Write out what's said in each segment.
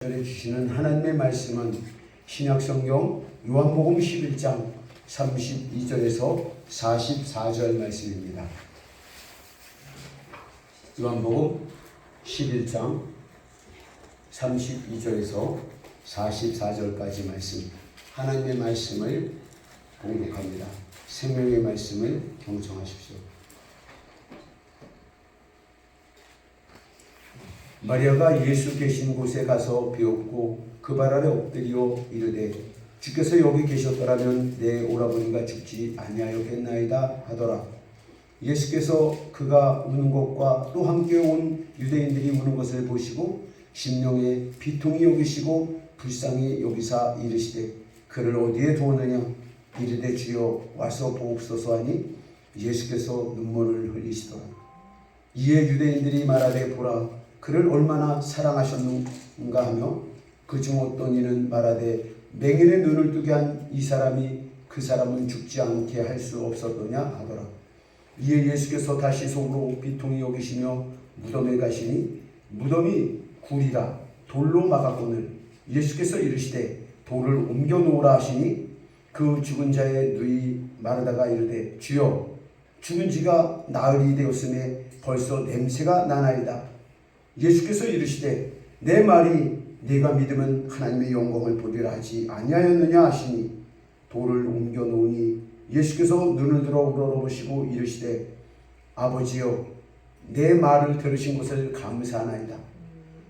전해주시는 하나님의 말씀은 신약성경 요한복음 11장 32절에서 44절 말씀입니다. 요한복음 11장 32절에서 44절까지 말씀, 하나님의 말씀을 봉독합니다. 생명의 말씀을 경청하십시오. 마리아가 예수 계신 곳에 가서 배웠고 그 발 아래 엎드려 이르되 주께서 여기 계셨더라면 내 오라버니가 죽지 아니하였겠나이다 하더라. 예수께서 그가 우는 것과 또 함께 온 유대인들이 우는 것을 보시고 심령에 비통히 여기시고 불쌍히 여기사 이르시되 그를 어디에 두었느냐. 이르되 주여 와서 보옵소서 하니 예수께서 눈물을 흘리시더라. 이에 유대인들이 말하되 보라 그를 얼마나 사랑하셨는가 하며 그중 어떤 이는 말하되 맹인의 눈을 뜨게 한 이 사람이 그 사람은 죽지 않게 할 수 없었더냐 하더라. 이에 예수께서 다시 속으로 비통히 여기시며 무덤에 가시니 무덤이 굴이라 돌로 막았거늘 예수께서 이르시되 돌을 옮겨 놓으라 하시니 그 죽은 자의 누이 마르다가 이르되 주여 죽은 지가 나흘이 되었음에 벌써 냄새가 나나이다. 예수께서 이르시되 내 말이 네가 믿으면 하나님의 영광을 보리라 하지 아니하였느냐 하시니 돌을 옮겨 놓으니 예수께서 눈을 들어 우러러보시고 이르시되 아버지여 내 말을 들으신 것을 감사하나이다.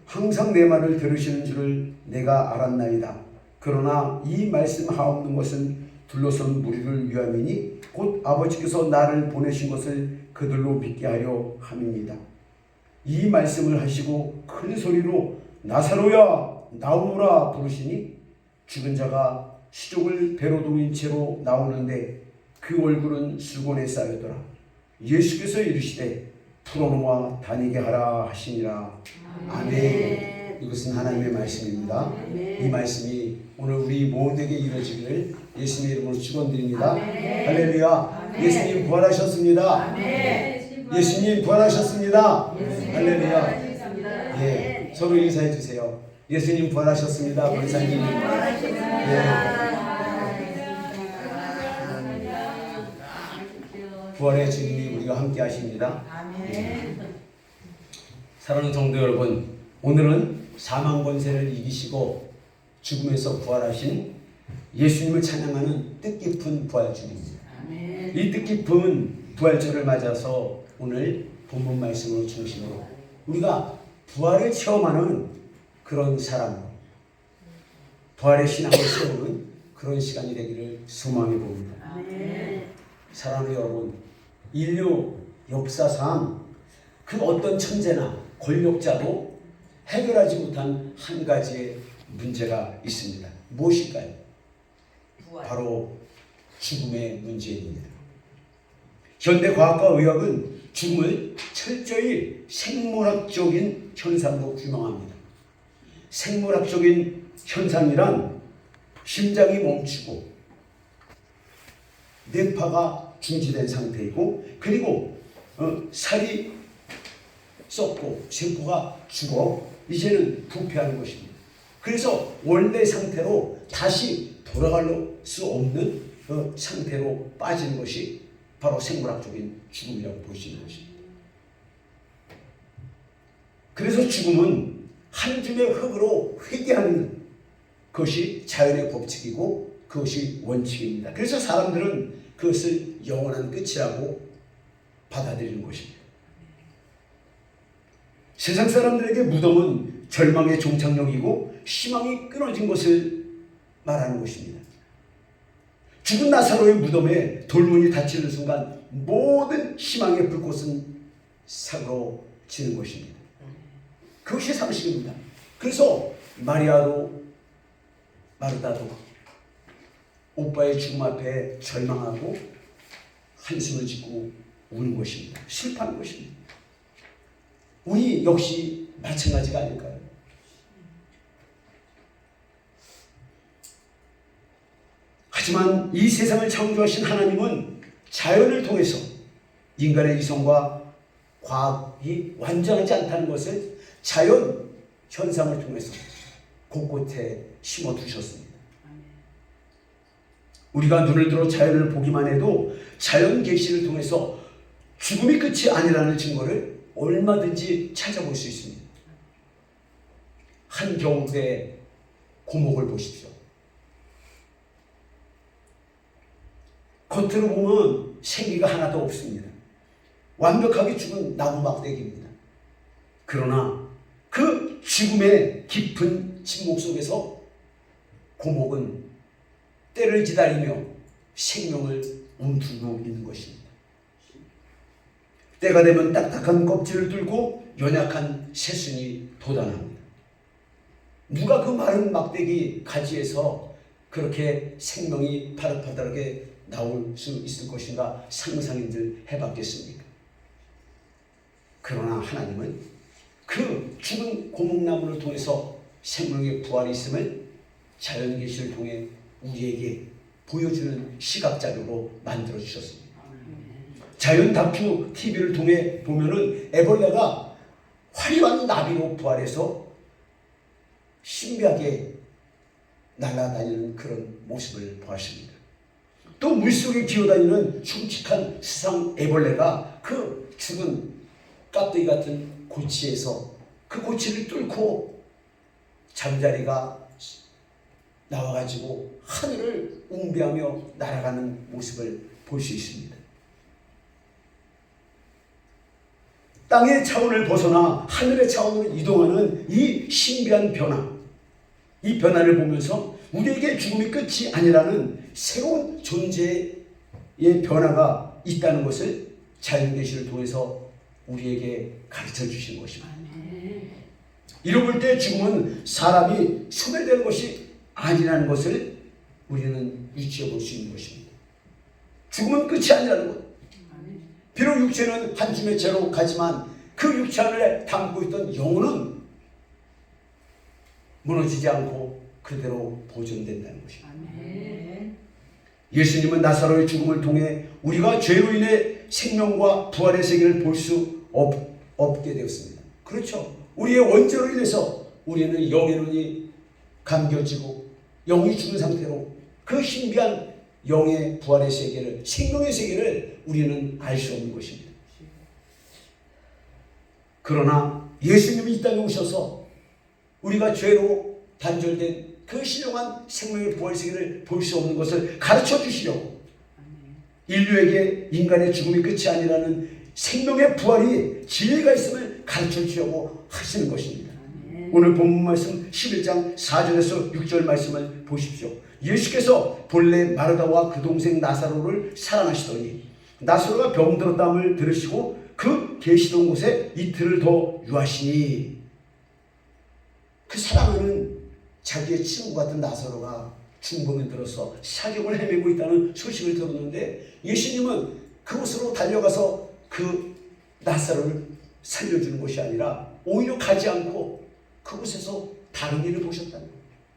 항상 내 말을 들으시는 줄을 내가 알았나이다. 그러나 이 말씀하옵는 것은 둘러선 무리를 위함이니 곧 아버지께서 나를 보내신 것을 그들로 믿게 하려 함입니다. 이 말씀을 하시고 큰 소리로 나사로야 나오라 부르시니 죽은 자가 시족을 배로 동인 채로 나오는데 그 얼굴은 수건에 쌓였더라. 예수께서 이르시되 풀어놓아 다니게 하라 하시니라. 아멘. 이것은 하나님의 말씀입니다. 이 말씀이 오늘 우리 모두에게 이루어지기를 예수님의 이름으로 축원드립니다. 할렐루야. 예수님 부활하셨습니다. 예수님 부활하셨습니다. 할렐루야. 예, 서로 인사해 주세요. 예수님 부활하셨습니다. 권사님. 부활의 주님이 우리가 함께 하십니다. 사랑하는 성도 여러분, 오늘은 사망 권세를 이기시고 죽음에서 부활하신 예수님을 찬양하는 뜻깊은 부활주일입니다. 이 뜻깊은 부활절을 맞아서 오늘 본문 말씀으로 중심으로 우리가 부활을 체험하는 그런 사람, 부활의 신앙을 세우는 그런 시간이 되기를 소망해 봅니다. 사랑하는 여러분, 인류 역사상 그 어떤 천재나 권력자도 해결하지 못한 한 가지의 문제가 있습니다. 무엇일까요? 바로 죽음의 문제입니다. 현대 과학과 의학은 죽음을 철저히 생물학적인 현상으로 규명합니다. 생물학적인 현상이란 심장이 멈추고 뇌파가 중지된 상태이고 그리고 살이 썩고 세포가 죽어 이제는 부패하는 것입니다. 그래서 원래 상태로 다시 돌아갈 수 없는 상태로 빠지는 것이 바로 생물학적인 죽음이라고 볼 수 있는 것입니다. 그래서 죽음은 한 줌의 흙으로 회귀하는 것이 자연의 법칙이고 그것이 원칙입니다. 그래서 사람들은 그것을 영원한 끝이라고 받아들이는 것입니다. 세상 사람들에게 무덤은 절망의 종착역이고 희망이 끊어진 것을 말하는 것입니다. 죽은 나사로의 무덤에 돌문이 닫히는 순간 모든 희망의 불꽃은 사그러지는 것입니다. 그것이 상식입니다. 그래서 마리아도 마르다도 오빠의 죽음 앞에 절망하고 한숨을 짓고 우는 것입니다. 슬퍼하는 것입니다. 우리 역시 마찬가지가 아닐까요? 하지만 이 세상을 창조하신 하나님은 자연을 통해서 인간의 이성과 과학이 완전하지 않다는 것을 자연 현상을 통해서 곳곳에 심어 두셨습니다. 우리가 눈을 들어 자연을 보기만 해도 자연 계시를 통해서 죽음이 끝이 아니라는 증거를 얼마든지 찾아볼 수 있습니다. 한겨울의 고목을 보십시오. 겉으로 보면 생기가 하나도 없습니다. 완벽하게 죽은 나무 막대기입니다. 그러나 그 죽음의 깊은 침묵 속에서 고목은 때를 기다리며 생명을 움트고 있는 것입니다. 때가 되면 딱딱한 껍질을 뚫고 연약한 새순이 돋아납니다. 누가 그 마른 막대기 가지에서 그렇게 생명이 파릇파릇하게 나올 수 있을 것인가 상상인들 해봤겠습니까? 그러나 하나님은 그 죽은 고목나무를 통해서 생명의 부활이 있음을 자연계시를 통해 우리에게 보여주는 시각자료로 만들어 주셨습니다. 자연 다큐 TV를 통해 보면은 애벌레가 화려한 나비로 부활해서 신비하게 날아다니는 그런 모습을 보았습니다. 또 물속에 기어다니는 흉측한 수상 애벌레가 그 죽은 깍두기 같은 고치에서 그 고치를 뚫고 잠자리가 나와가지고 하늘을 웅비하며 날아가는 모습을 볼 수 있습니다. 땅의 차원을 벗어나 하늘의 차원으로 이동하는 이 신비한 변화, 이 변화를 보면서 우리에게 죽음이 끝이 아니라는 새로운 존재의 변화가 있다는 것을 자연계시를 통해서 우리에게 가르쳐 주신 것입니다. 이를 볼 때 죽음은 사람이 소멸되는 것이 아니라는 것을 우리는 유추해 볼 수 있는 것입니다. 죽음은 끝이 아니라는 것. 비록 육체는 한 줌의 죄로 가지만 그 육체 안에 담고 있던 영혼은 무너지지 않고 그대로 보존된다는 것입니다. 예수님은 나사로의 죽음을 통해 우리가 죄로 인해 생명과 부활의 세계를 볼 수 없게 되었습니다. 그렇죠. 우리의 원죄로 인해서 우리는 영의 감겨지고 영이 죽은 상태로 그 신비한 영의 부활의 세계를, 생명의 세계를 우리는 알 수 없는 것입니다. 그러나 예수님이 이 땅에 오셔서 우리가 죄로 단절된 그 신령한 생명의 부활 세계를 볼 수 없는 것을 가르쳐 주시려고 인류에게 인간의 죽음이 끝이 아니라는 생명의 부활이 진리가 있음을 가르쳐 주려고 하시는 것입니다. 오늘 본문 말씀 11장 4절에서 6절 말씀을 보십시오. 예수께서 본래 마르다와 그 동생 나사로를 사랑하시더니 나사로가 병들었다함을 들으시고 그 계시던 곳에 이틀을 더 유하시니, 그 사랑하는 자기의 친구 같은 나사로가 중풍에 들어서 사경을 헤매고 있다는 소식을 들었는데 예수님은 그곳으로 달려가서 그 나사로를 살려주는 것이 아니라 오히려 가지 않고 그곳에서 다른 일을 보셨다는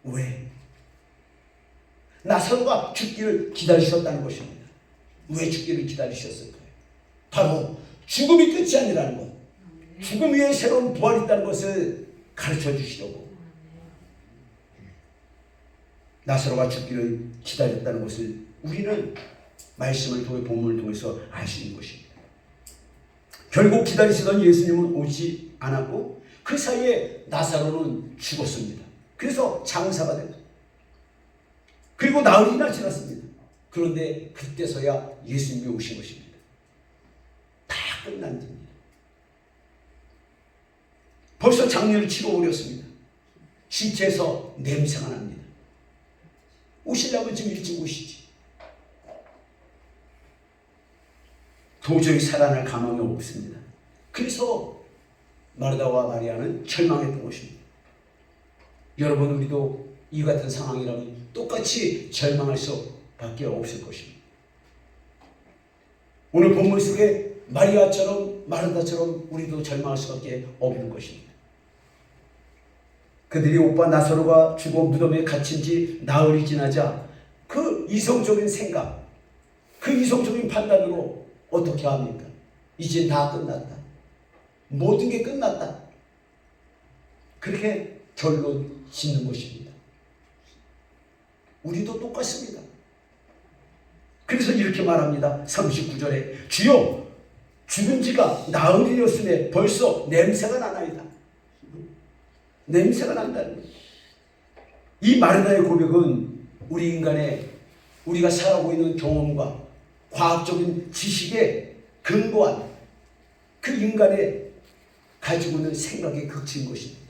거예요. 왜? 나사로가 죽기를 기다리셨다는 것입니다. 왜 죽기를 기다리셨을까요? 바로 죽음이 끝이 아니라는 것, 죽음 위에 새로운 부활이 있다는 것을 가르쳐 주시려고 나사로가 죽기를 기다렸다는 것을 우리는 말씀을 통해 본문을 통해서 알 수 있는 것입니다. 결국 기다리시던 예수님은 오지 않았고 그 사이에 나사로는 죽었습니다. 그래서 장사가 됩니다. 그리고 나흘이나 지났습니다. 그런데 그때서야 예수님이 오신 것입니다. 다 끝난 뒤입니다. 벌써 장례를 치러버렸습니다. 신체에서 냄새가 납니다. 오시려면 좀 일찍 오시지. 도저히 살아날 가망이 없습니다. 그래서 마르다와 마리아는 절망했던 것입니다. 여러분, 우리도 이 같은 상황이라면 똑같이 절망할 수밖에 없을 것입니다. 오늘 본문 속에 마리아처럼 마르다처럼 우리도 절망할 수밖에 없는 것입니다. 그들이 오빠 나사로가 죽어 무덤에 갇힌 지 나흘이 지나자 그 이성적인 생각, 그 이성적인 판단으로 어떻게 합니까? 이제 다 끝났다. 모든 게 끝났다. 그렇게 결론하는 짓는 것입니다. 우리도 똑같습니다. 그래서 이렇게 말합니다. 39절에 주여 죽은 지가 나흘이었으니 벌써 냄새가 나나이다. 냄새가 난다는 거예요. 이 마르다의 고백은 우리 인간의 우리가 살아오고 있는 경험과 과학적인 지식에 근거한 그 인간의 가지고 있는 생각에 그친 것입니다.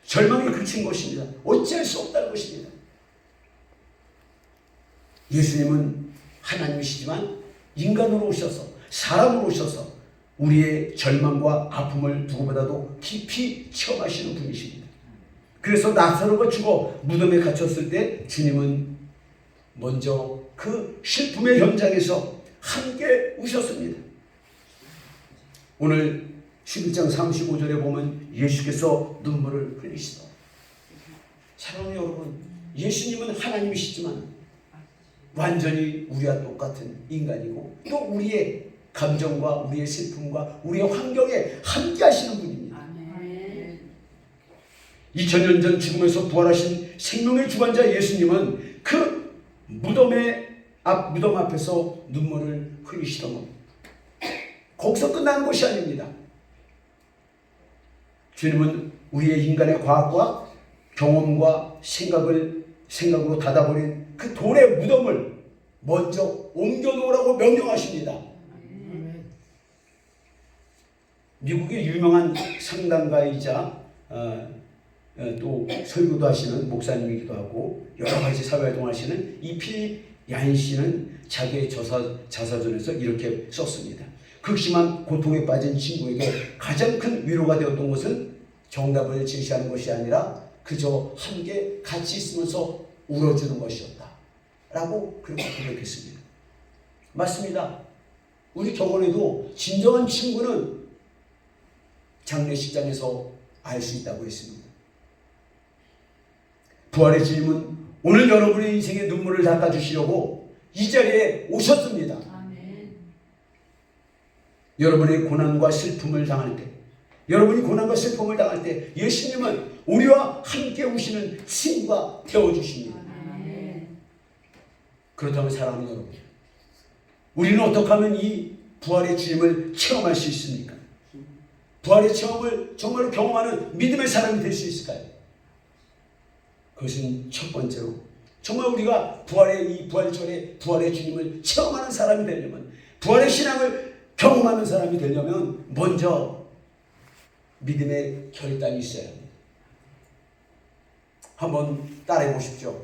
절망에 그친 것입니다. 어찌할 수 없다는 것입니다. 예수님은 하나님이시지만 인간으로 오셔서 사람으로 오셔서 우리의 절망과 아픔을 누구보다도 깊이 체험하시는 분이십니다. 그래서 나사로가 죽어 무덤에 갇혔을 때 주님은 먼저 그 슬픔의 현장에서 함께 우셨습니다. 오늘 11장 35절에 보면 예수께서 눈물을 흘리시다. 사랑하는 여러분, 예수님은 하나님이시지만 완전히 우리와 똑같은 인간이고 또 우리의 감정과 우리의 슬픔과 우리의 환경에 함께 하시는 분입니다. 2000년 전 죽음에서 부활하신 생명의 주관자 예수님은 그 무덤 앞에서 눈물을 흘리시던 겁니다. 거기서 끝나는 것이 아닙니다. 주님은 우리의 인간의 과학과 경험과 생각으로 닫아버린 그 돌의 무덤을 먼저 옮겨놓으라고 명령하십니다. 미국의 유명한 상담가이자 또 설교도 하시는 목사님이기도 하고 여러 가지 사회활동을 하시는 이 필립 야인 씨는 자기의 자서전에서 이렇게 썼습니다. 극심한 고통에 빠진 친구에게 가장 큰 위로가 되었던 것은 정답을 제시하는 것이 아니라 그저 함께 같이 있으면서 울어주는 것이었다 라고 그렇게 고백했습니다. 맞습니다. 우리 경험에도 진정한 친구는 장례식장에서 알 수 있다고 했습니다. 부활의 주님은 오늘 여러분의 인생의 눈물을 닦아주시려고 이 자리에 오셨습니다. 아멘. 여러분의 고난과 슬픔을 당할 때, 여러분이 고난과 슬픔을 당할 때 예수님은 우리와 함께 오시는 친구가 되어주십니다. 아멘. 그렇다면 사랑하는 여러분, 우리는 어떻게 하면 이 부활의 주님을 체험할 수 있습니까? 부활의 체험을 정말로 경험하는 믿음의 사람이 될 수 있을까요? 그것은 첫 번째로 정말 우리가 이 부활절에 부활의 주님을 체험하는 사람이 되려면, 부활의 신앙을 경험하는 사람이 되려면 먼저 믿음의 결단이 있어야 합니다. 한번 따라해 보십시오.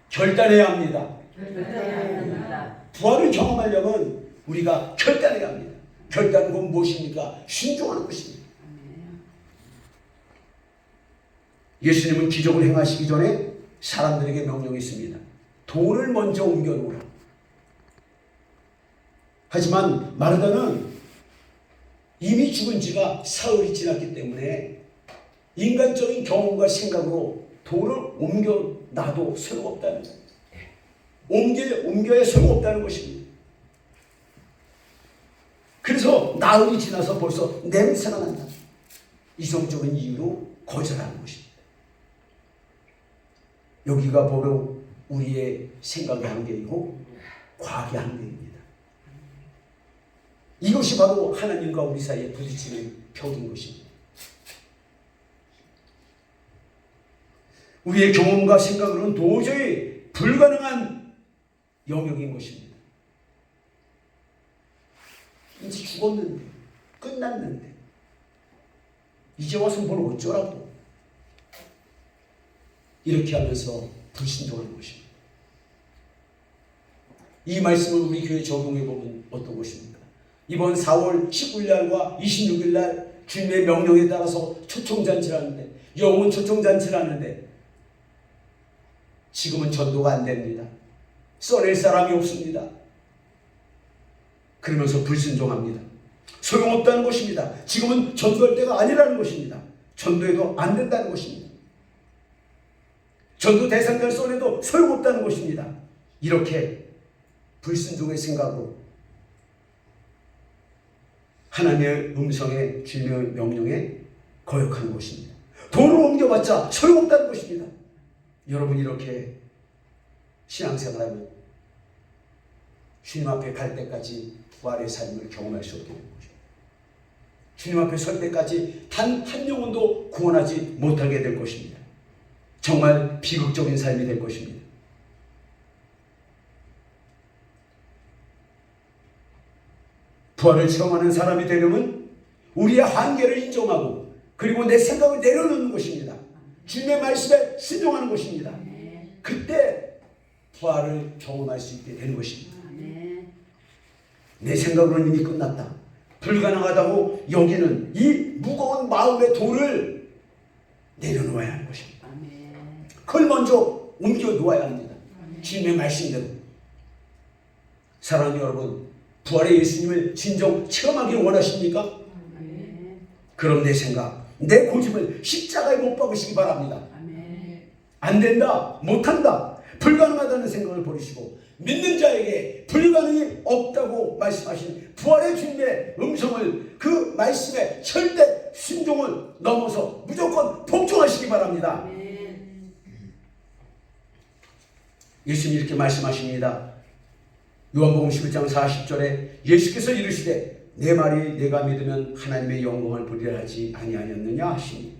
결단해야 합니다. 부활을 경험하려면 우리가 결단해야 합니다. 결단은 무엇입니까? 순종하는 것입니다. 예수님은 기적을 행하시기 전에 사람들에게 명령했습니다. 돌을 먼저 옮겨놓으라. 하지만 마르다는 이미 죽은 지가 사흘이 지났기 때문에 인간적인 경험과 생각으로 돌을 옮겨놔도 소용없다는 거예요. 옮겨야 소용없다는 것입니다. 그래서 나흘이 지나서 벌써 냄새가 난다. 이성적인 이유로 거절하는 것입니다. 여기가 바로 우리의 생각의 한계이고 과학의 한계입니다. 이것이 바로 하나님과 우리 사이에 부딪히는 벽인 것입니다. 우리의 경험과 생각으로는 도저히 불가능한 영역인 것입니다. 이제 죽었는데, 끝났는데 이제 와서 뭘 어쩌라고 이렇게 하면서 불신종하는 것입니다. 이 말씀을 우리 교회에 적용해보면 어떤 것입니까? 이번 4월 19일날과 26일날 주님의 명령에 따라서 초청잔치를 하는데, 영혼 초청잔치를 하는데 지금은 전도가 안 됩니다. 써낼 사람이 없습니다. 그러면서 불순종합니다. 소용없다는 것입니다. 지금은 전도할 때가 아니라는 것입니다. 전도해도 안 된다는 것입니다. 전도 대상자를 써내도 소용없다는 것입니다. 이렇게 불순종의 생각으로 하나님의 음성에 주님의 명령에 거역하는 것입니다. 돈을 옮겨봤자 소용없다는 것입니다. 여러분 이렇게 신앙생활하면 주님 앞에 갈 때까지 부활의 삶을 경험할 수 없게 되는 것입니다. 주님 앞에 설 때까지 단 한 영혼도 구원하지 못하게 될 것입니다. 정말 비극적인 삶이 될 것입니다. 부활을 체험하는 사람이 되려면 우리의 한계를 인정하고 그리고 내 생각을 내려놓는 것입니다. 주님의 말씀에 순종하는 것입니다. 그때 부활을 경험할 수 있게 되는 것입니다. 내 생각으로는 이미 끝났다, 불가능하다고 여기는 이 무거운 마음의 돌을 내려놓아야 하는 것입니다. 그걸 먼저 옮겨 놓아야 합니다. 주님의 말씀대로. 사랑하는 여러분, 부활의 예수님을 진정 체험하기를 원하십니까? 그럼 내 생각, 내 고집을 십자가에 못 박으시기 바랍니다. 안 된다, 못한다, 불가능하다는 생각을 버리시고 믿는 자에게 불가능이 없다고 말씀하신 부활의 주님의 음성을, 그 말씀에 절대 순종을 넘어서 무조건 복종하시기 바랍니다. 예수님이 이렇게 말씀하십니다. 요한복음 11장 40절에 예수께서 이르시되 내 말이 내가 믿으면 하나님의 영광을 보리라 하지 아니하였느냐 하시니,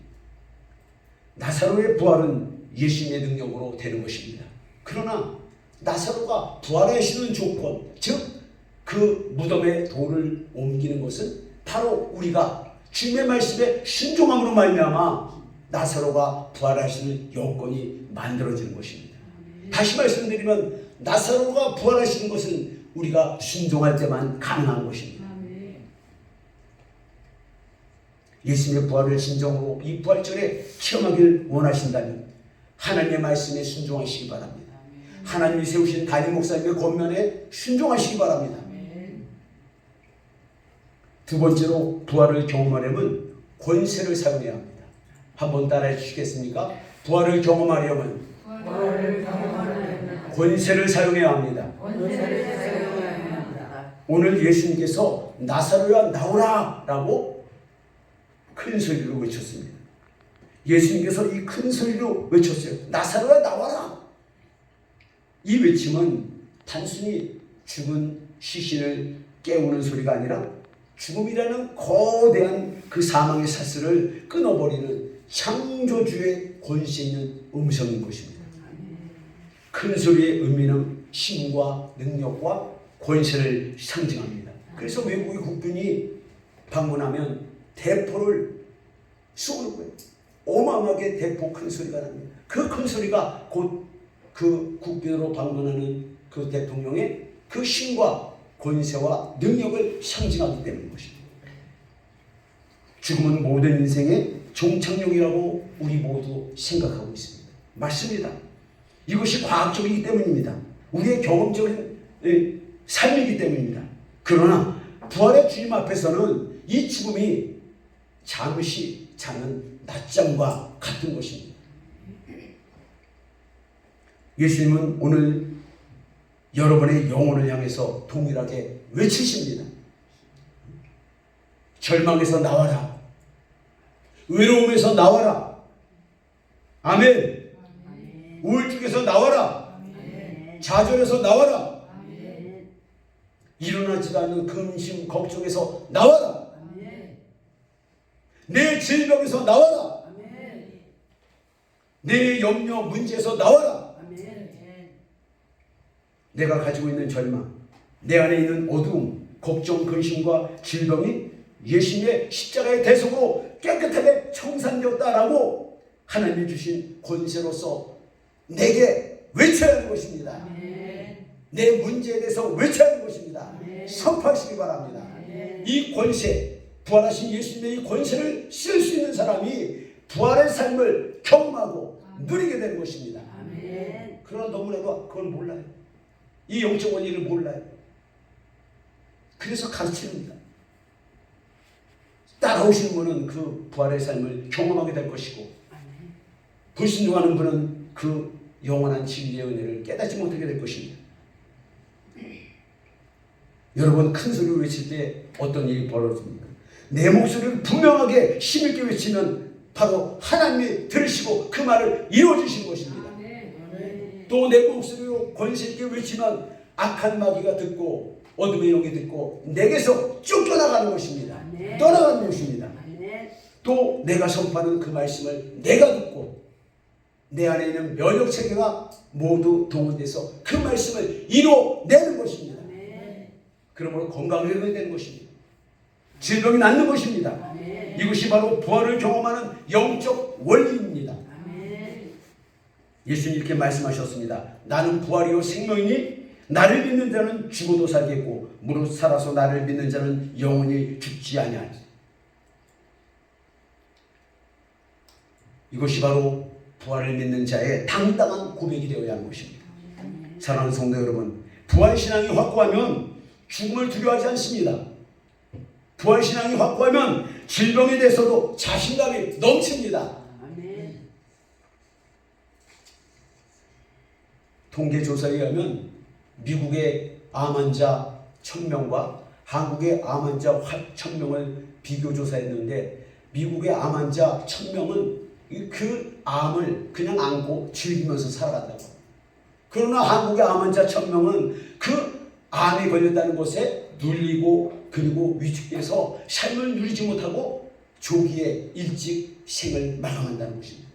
나사로의 부활은 예수님의 능력으로 되는 것입니다. 그러나 나사로가 부활하시는 조건, 즉 그 무덤의 돌을 옮기는 것은 바로 우리가 주님의 말씀에 순종함으로 말미암아 나사로가 부활하시는 여건이 만들어지는 것입니다. 다시 말씀드리면 나사로가 부활하시는 것은 우리가 순종할 때만 가능한 것입니다. 예수님의 부활을 진정으로 이 부활절에 체험하길 원하신다면 하나님의 말씀에 순종하시기 바랍니다. 하나님이 세우신 담임 목사님의 권면에 순종하시기 바랍니다. 두 번째로 부활을 경험하려면 권세를 사용해야 합니다. 한번 따라해 주시겠습니까? 부활을 경험하려면 권세를 사용해야 합니다. 오늘 예수님께서 나사로야 나오라 라고 큰 소리로 외쳤습니다. 예수님께서 이 큰 소리로 외쳤어요. 나사로야 나와라. 이 외침은 단순히 죽은 시신을 깨우는 소리가 아니라 죽음이라는 거대한 그 사망의 사슬을 끊어버리는 창조주의 권세 있는 음성인 것입니다. 큰 소리의 의미는 힘과 능력과 권세를 상징합니다. 그래서 외국의 국군이 방문하면 대포를 쏘는 거예요. 어마어마하게 대포 큰 소리가 납니다. 그 큰 소리가 곧 그 국빈으로 방문하는 그 대통령의 그 힘과 권세와 능력을 상징하기 때문인 것입니다. 죽음은 모든 인생의 종착역이라고 우리 모두 생각하고 있습니다. 맞습니다. 이것이 과학적이기 때문입니다. 우리의 경험적인 삶이기 때문입니다. 그러나 부활의 주님 앞에서는 이 죽음이 잠시 자는 낮잠과 같은 것입니다. 예수님은 오늘 여러분의 영혼을 향해서 동일하게 외치십니다. 절망에서 나와라. 외로움에서 나와라. 아멘. 우울증에서 나와라. 좌절에서 나와라. 일어나지도 않는 근심 걱정에서 나와라. 내 질병에서 나와라. 내 염려 문제에서 나와라. 내가 가지고 있는 절망, 내 안에 있는 어두움, 걱정, 근심과 질병이 예수님의 십자가의 대속으로 깨끗하게 청산되었다라고 하나님이 주신 권세로서 내게 외쳐야 하는 것입니다. 내 문제에 대해서 외쳐야 하는 것입니다. 선포하시기 바랍니다. 이 권세, 부활하신 예수님의 이 권세를 쓸 수 있는 사람이 부활의 삶을 경험하고 누리게 되는 것입니다. 그러나 너무나도 그걸 몰라요. 이 영적 원리를 몰라요. 그래서 가르칩니다. 따라오시는 분은 그 부활의 삶을 경험하게 될 것이고, 불순종하는 분은 그 영원한 진리의 은혜를 깨닫지 못하게 될 것입니다. 여러분, 큰 소리로 외칠 때 어떤 일이 벌어집니까? 내 목소리를 분명하게 힘있게 외치면 바로 하나님이 들으시고 그 말을 이루어주신 것입니다. 또 내 목소리로 권세있게 외치면 악한 마귀가 듣고 어둠의 영이 듣고 내게서 쫓겨나가는 것입니다. 떠나가는 것입니다. 또 내가 선포하는 그 말씀을 내가 듣고 내 안에 있는 면역체계가 모두 동원돼서 그 말씀을 이루어내는 것입니다. 그러므로 건강해야 되는 것입니다. 질병이 낫는 것입니다. 이것이 바로 부활을 경험하는 영적 원리입니다. 예수님 이렇게 말씀하셨습니다. 나는 부활이요 생명이니 나를 믿는 자는 죽어도 살겠고 무릇 살아서 나를 믿는 자는 영원히 죽지 아니하리. 이것이 바로 부활을 믿는 자의 당당한 고백이 되어야 하는 것입니다. 사랑하는 성도 여러분, 부활신앙이 확고하면 죽음을 두려워하지 않습니다. 부활신앙이 확고하면 질병에 대해서도 자신감이 넘칩니다. 통계조사에 의하면 미국의 암 환자 1000명과 한국의 암 환자 1000명을 비교조사했는데 미국의 암 환자 1000명은 그 암을 그냥 안고 즐기면서 살아간다고. 그러나 한국의 암 환자 1000명은 그 암이 걸렸다는 것에 눌리고 그리고 위축돼서 삶을 누리지 못하고 조기에 일찍 생을 마감한다는 것입니다.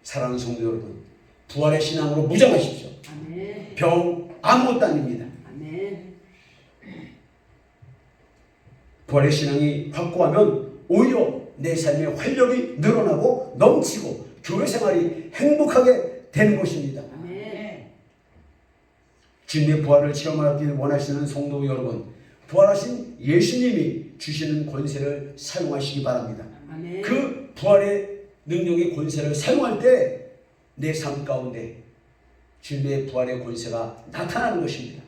사랑하는 성도 여러분, 부활의 신앙으로 무장하십시오. 병 아무것도 아닙니다. 부활의 신앙이 확고하면 오히려 내 삶의 활력이 늘어나고 넘치고 교회 생활이 행복하게 되는 것입니다. 주님의 부활을 체험하기 원하시는 성도 여러분, 부활하신 예수님이 주시는 권세를 사용하시기 바랍니다. 그 부활의 능력의 권세를 사용할 때 내 삶 가운데 주님의 부활의 권세가 나타나는 것입니다.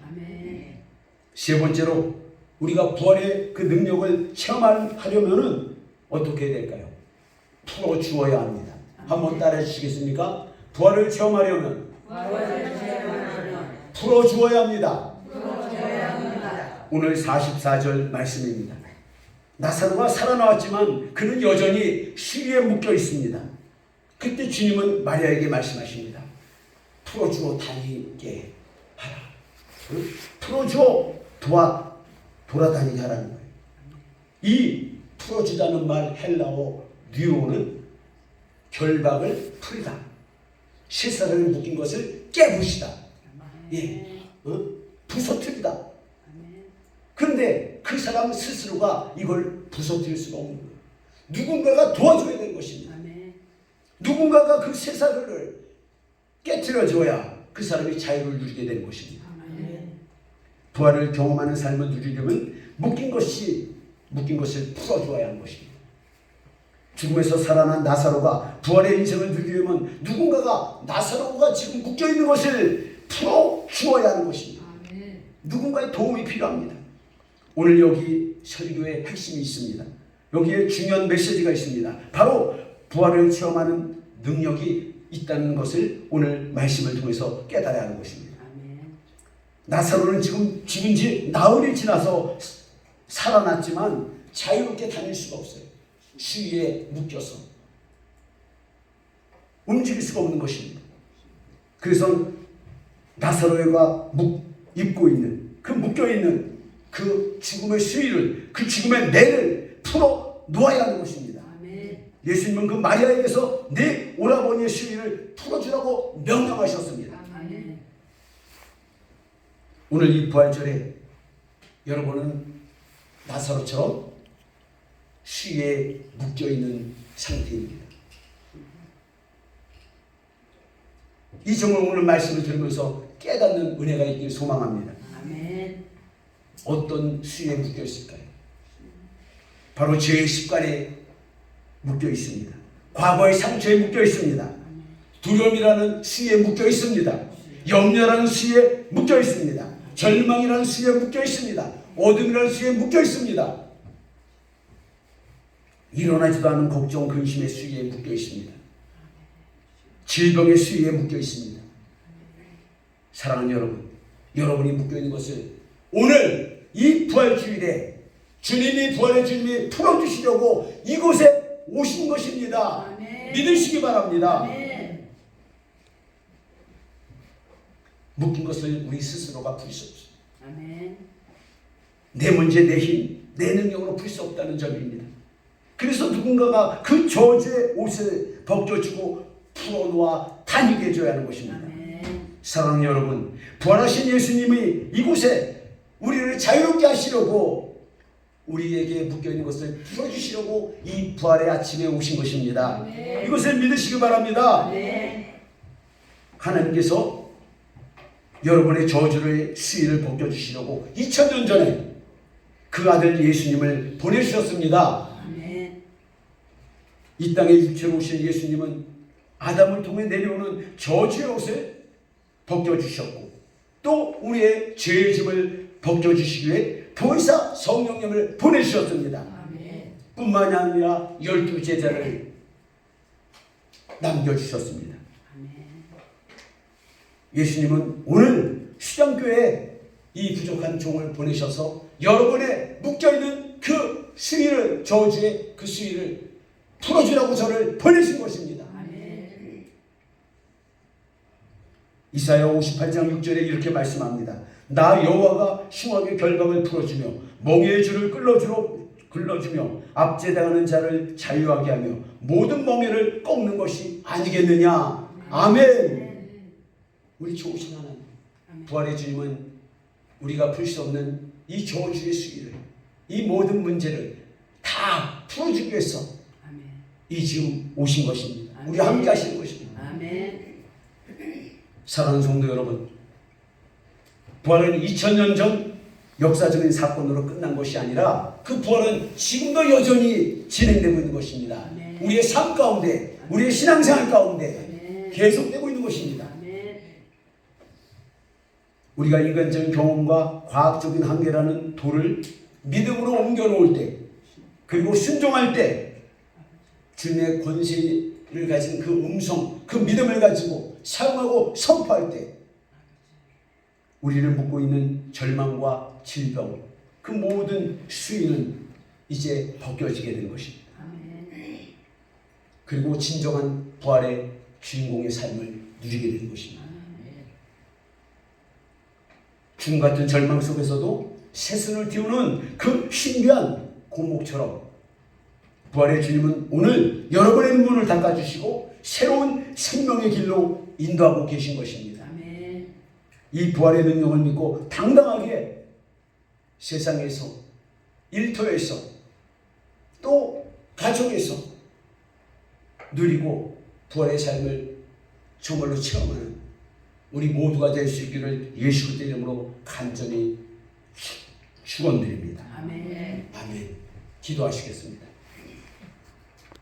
세 번째로 우리가 부활의 그 능력을 체험하려면 어떻게 해야 될까요? 풀어주어야 합니다. 한번 따라해 주시겠습니까? 부활을 체험하려면 풀어주어야 합니다. 오늘 44절 말씀입니다. 나사로가 살아나왔지만 그는 여전히 수리에 묶여 있습니다. 그때 주님은 마리아에게 말씀하십니다. 풀어주어 다니게 하라. 풀어주어 돌아다니게 하라는 거예요. 이 풀어주다는 말 헬라어 뉴로는 결박을 풀다, 시사를 묶인 것을 깨부시다, 부서뜨리다. 그런데 그 사람 스스로가 이걸 부서뜨릴 수가 없는 거예요. 누군가가 도와줘야 되는 것입니다. 누군가가 그 쇠사슬을 깨트려줘야 그 사람이 자유를 누리게 되는 것입니다. 부활을 경험하는 삶을 누리려면 묶인 것을 풀어줘야 하는 것입니다. 죽음에서 살아난 나사로가 부활의 인생을 누리려면 누군가가 나사로가 지금 묶여있는 것을 풀어주어야 하는 것입니다. 누군가의 도움이 필요합니다. 오늘 여기 설교의 핵심이 있습니다. 여기에 중요한 메시지가 있습니다. 바로 부활을 체험하는 능력이 있다는 것을 오늘 말씀을 통해서 깨달아야 하는 것입니다. 나사로는 지금 죽은 지 나흘이 지나서 살아났지만 자유롭게 다닐 수가 없어요. 시위에 묶여서 움직일 수가 없는 것입니다. 그래서 나사로가 입고 있는 그 묶여있는 그 죽음의 수위를, 그 죽음의 매를 풀어 놓아야 하는 것입니다. 예수님은 그 마리아에게서 내 오라버니의 수위를 풀어주라고 명령하셨습니다. 오늘 이 부활절에 여러분은 나사로처럼 수위에 묶여있는 상태입니다. 이 점을 오늘 말씀을 들으면서 깨닫는 은혜가 있길 소망합니다. 어떤 수위에 묶여 있을까요? 바로 죄의 습관에 묶여 있습니다. 과거의 상처에 묶여 있습니다. 두려움이라는 수위에 묶여 있습니다. 염려라는 수위에 묶여 있습니다. 절망이라는 수위에 묶여 있습니다. 어둠이라는 수위에 묶여 있습니다. 일어나지도 않은 걱정, 근심의 수위에 묶여 있습니다. 질병의 수위에 묶여 있습니다. 사랑하는 여러분, 여러분이 묶여 있는 것을 오늘 이 부활주일에 주님이 부활의 주님이 풀어주시려고 이곳에 오신 것입니다. 아멘. 믿으시기 바랍니다. 아멘. 묶인 것을 우리 스스로가 풀 수 없습니다. 아멘. 내 문제, 내 힘, 내 능력으로 풀 수 없다는 점입니다. 그래서 누군가가 그 저주의 옷을 벗겨주고 풀어놓아 다니게 해줘야 하는 것입니다. 아멘. 사랑하는 여러분, 부활하신 예수님이 이곳에 우리를 자유롭게 하시려고 우리에게 묶여있는 것을 풀어주시려고 이 부활의 아침에 오신 것입니다. 아멘. 이것을 믿으시기 바랍니다. 아멘. 하나님께서 여러분의 저주를 수위를 벗겨주시려고 2000년 전에 그 아들 예수님을 보내주셨습니다. 아멘. 이 땅에 육체로 오신 예수님은 아담을 통해 내려오는 저주의 옷을 벗겨주셨고 또 우리의 죄의 짐을 벗겨주시기 위해 보혜사 성령님을 보내주셨습니다. 아멘. 뿐만이 아니라 12제자를 남겨주셨습니다. 아멘. 예수님은 오늘 수장교회에 이 부족한 종을 보내셔서 여러분의 묶여있는 그 수위를, 저주의 그 수위를 풀어주라고 저를 보내신 것입니다. 아멘. 이사야 58장 6절에 이렇게 말씀합니다. 나 여호와가 흉악의 결박을 풀어주며 멍에의 줄을 끌어주며 압제당하는 자를 자유하게 하며 모든 멍에를 꺾는 것이 아니겠느냐. 아멘. 우리 좋으신 하나님, 부활의 주님은 우리가 풀 수 없는 이 저주의 수위를, 이 모든 문제를 다 풀어주기 위해서 아멘. 이 지금 오신 것입니다. 우리 함께 하시는 것입니다. 아멘. 사랑하는 성도 여러분, 부활은 2000년 전 역사적인 사건으로 끝난 것이 아니라 그 부활은 지금도 여전히 진행되고 있는 것입니다. 아멘. 우리의 삶 가운데, 우리의 신앙생활 가운데 아멘. 계속되고 있는 것입니다. 아멘. 우리가 인간적인 경험과 과학적인 한계라는 돌을 믿음으로 옮겨놓을 때, 그리고 순종할 때 주님의 권세를 가진 그 음성, 그 믿음을 가지고 사용하고 선포할 때 우리를 묶고 있는 절망과 질병, 그 모든 수위는 이제 벗겨지게 된 것입니다. 아멘. 그리고 진정한 부활의 주인공의 삶을 누리게 되는 것입니다. 죽음 같은 절망 속에서도 새순을 띄우는 그 신비한 고목처럼 부활의 주님은 오늘 여러분의 문을 닦아주시고 새로운 생명의 길로 인도하고 계신 것입니다. 아멘. 이 부활의 능력을 믿고 당당하게 세상에서, 일터에서, 또 가족에서 누리고 부활의 삶을 정말로 체험하는 우리 모두가 될 수 있기를 예수 그리스도의 이름으로 간절히 축원드립니다. 아멘. 아멘. 기도하시겠습니다.